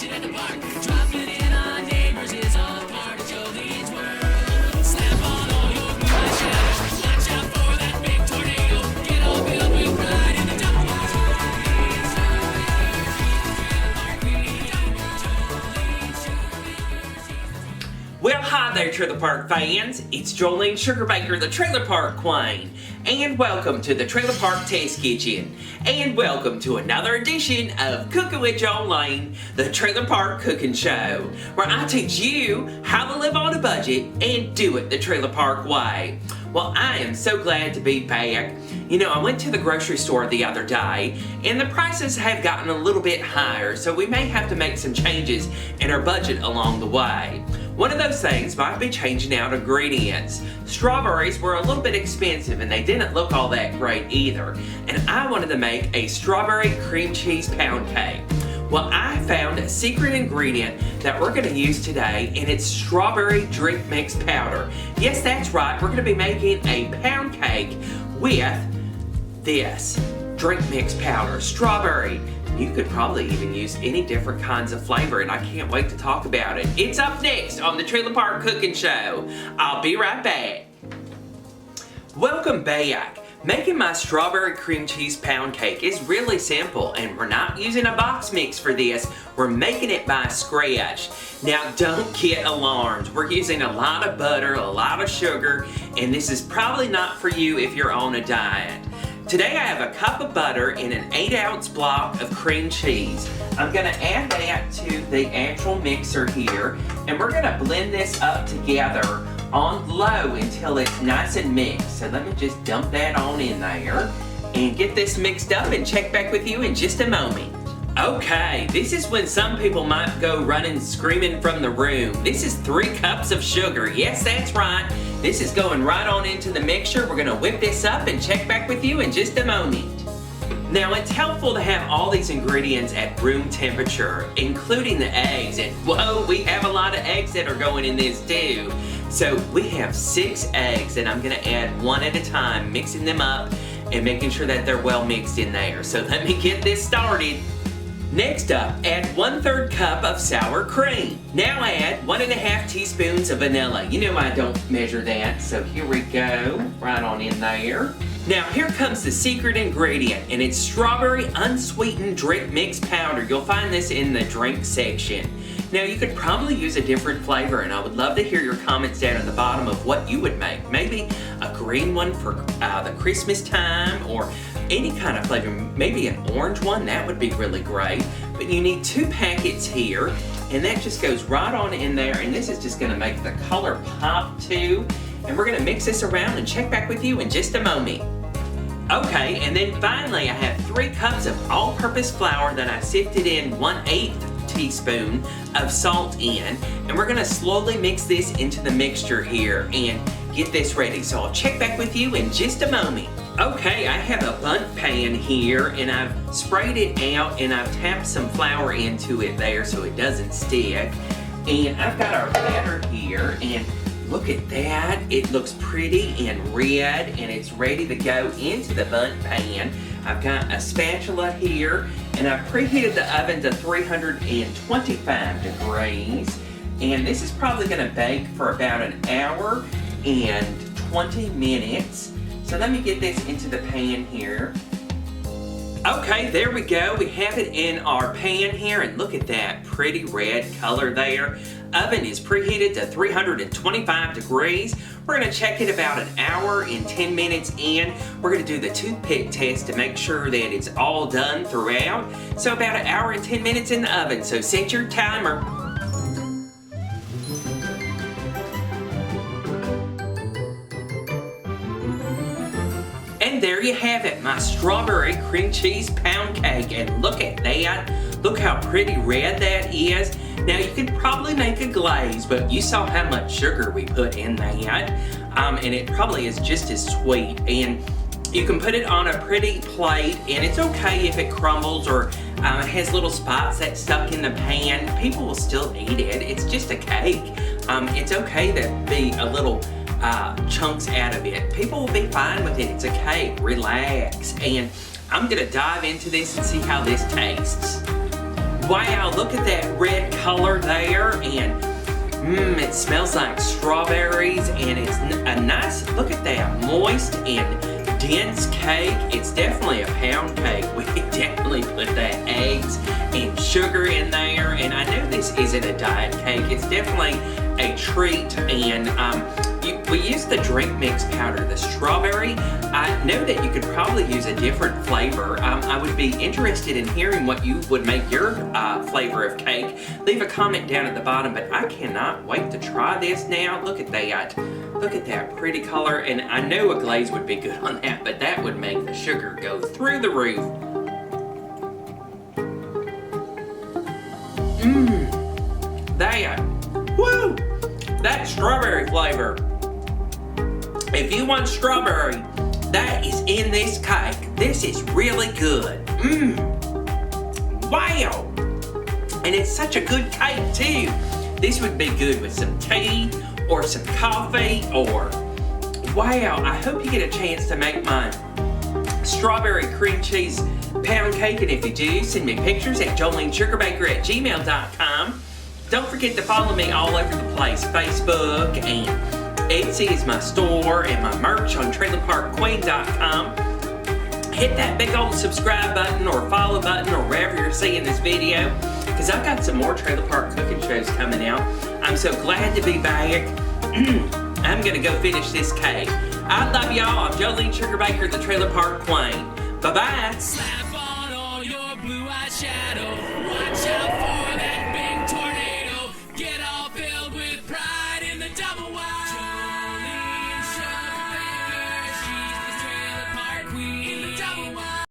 it at the park. Dropping in on neighbors is all part of Jolene's world. Snap on all your moonlight shadows. Watch out for that big tornado. Get all filled with pride in the double. Well, hi there, Trailer Park fans. It's Jolene Sugarbaker, the Trailer Park Queen. And welcome to the Trailer Park Test Kitchen. And welcome to another edition of Cooking with Jolene, the Trailer Park Cooking Show, where I teach you how to live on a budget and do it the Trailer Park way. Well, I am so glad to be back. You know, I went to the grocery store the other day, and the prices have gotten a little bit higher, so we may have to make some changes in our budget along the way. One of those things might be changing out ingredients. Strawberries were a little bit expensive, and they didn't look all that great either. And I wanted to make a strawberry cream cheese pound cake. Well, I found a secret ingredient that we're going to use today, and it's strawberry drink mix powder. Yes, that's right, we're going to be making a pound cake with this drink mix powder, strawberry. You could probably even use any different kinds of flavor, and I can't wait to talk about it. It's up next on the Trailer Park Cooking Show. I'll be right back. Welcome back. Making my strawberry cream cheese pound cake is really simple, and we're not using a box mix for this. We're making it by scratch. Now, don't get alarmed. We're using a lot of butter, a lot of sugar, and this is probably not for you if you're on a diet. Today I have a cup of butter and an 8-ounce block of cream cheese. I'm going to add that to the actual mixer here, and we're going to blend this up together on low until it's nice and mixed. So let me just dump that on in there and get this mixed up and check back with you in just a moment. Okay, this is when some people might go running screaming from the room. This is 3 cups of sugar. Yes, that's right. This is going right on into the mixture. We're going to whip this up and check back with you in just a moment. Now, it's helpful to have all these ingredients at room temperature, including the eggs. And whoa, we have a lot of eggs that are going in this too. So we have 6 eggs, and I'm going to add one at a time, mixing them up and making sure that they're well mixed in there. So let me get this started. Next up, add 1/3 cup of sour cream. Now add 1½ teaspoons of vanilla. You know I don't measure that, so here we go, right on in there. Now here comes the secret ingredient, and it's strawberry unsweetened drink mix powder. You'll find this in the drink section. Now you could probably use a different flavor, and I would love to hear your comments down at the bottom of what you would make. Maybe a green one for the Christmas time, or any kind of flavor, maybe an orange one, that would be really great. But you need 2 packets here, and that just goes right on in there, and this is just gonna make the color pop too. And we're gonna mix this around and check back with you in just a moment. Okay, and then finally I have 3 cups of all-purpose flour that I sifted in 1/8 teaspoon of salt in, and we're gonna slowly mix this into the mixture here and get this ready. So I'll check back with you in just a moment. Okay, I have a bundt pan here, and I've sprayed it out, and I've tapped some flour into it there so it doesn't stick. And I've got our batter here, and look at that. It looks pretty and red, and it's ready to go into the bundt pan. I've got a spatula here, and I've preheated the oven to 325 degrees. And this is probably gonna bake for about 1 hour and 20 minutes. So let me get this into the pan here. Okay, there we go. We have it in our pan here, and look at that pretty red color there. Oven is preheated to 325 degrees. We're gonna check it about 1 hour and 10 minutes in. We're gonna do the toothpick test to make sure that it's all done throughout. So about 1 hour and 10 minutes in the oven, so set your timer. And there you have it, my strawberry cream cheese pound cake. And look at that. Look how pretty red that is. Now you could probably make a glaze, but you saw how much sugar we put in that. And it probably is just as sweet. And you can put it on a pretty plate, and it's okay if it crumbles or it has little spots that stuck in the pan. People will still eat it. It's just a cake. It's okay to be a little chunks out of it. People will be fine with it. It's a cake. Relax. And I'm gonna dive into this and see how this tastes. Wow, look at that red color there, and it smells like strawberries, and it's a nice, look at that, moist and dense cake. It's definitely a pound cake. We definitely put the eggs and sugar in there, and I know this isn't a diet cake. It's definitely a treat, and we use the drink mix powder, the strawberry. I know that you could probably use a different flavor. I would be interested in hearing what you would make your flavor of cake. Leave a comment down at the bottom, but I cannot wait to try this now. Look at that. Look at that pretty color, and I know a glaze would be good on that, but that would make the sugar go through the roof. That strawberry flavor. If you want strawberry, that is in this cake. This is really good. Wow. And it's such a good cake too. This would be good with some tea or some coffee or, wow, I hope you get a chance to make my strawberry cream cheese pound cake, and if you do, send me pictures at jolenesugarbaker@gmail.com. Don't forget to follow me all over the place. Facebook and Etsy is my store, and my merch on trailerparkqueen.com. Hit that big old subscribe button or follow button or wherever you're seeing this video, because I've got some more trailer park cooking shows coming out. I'm so glad to be back. I'm gonna go finish this cake. I love y'all. I'm Jolene Sugarbaker, the Trailer Park Queen. Bye-bye. Slap on all your blue eyeshadow. Watch out for that big tornado. Get all filled with pride in the double wide.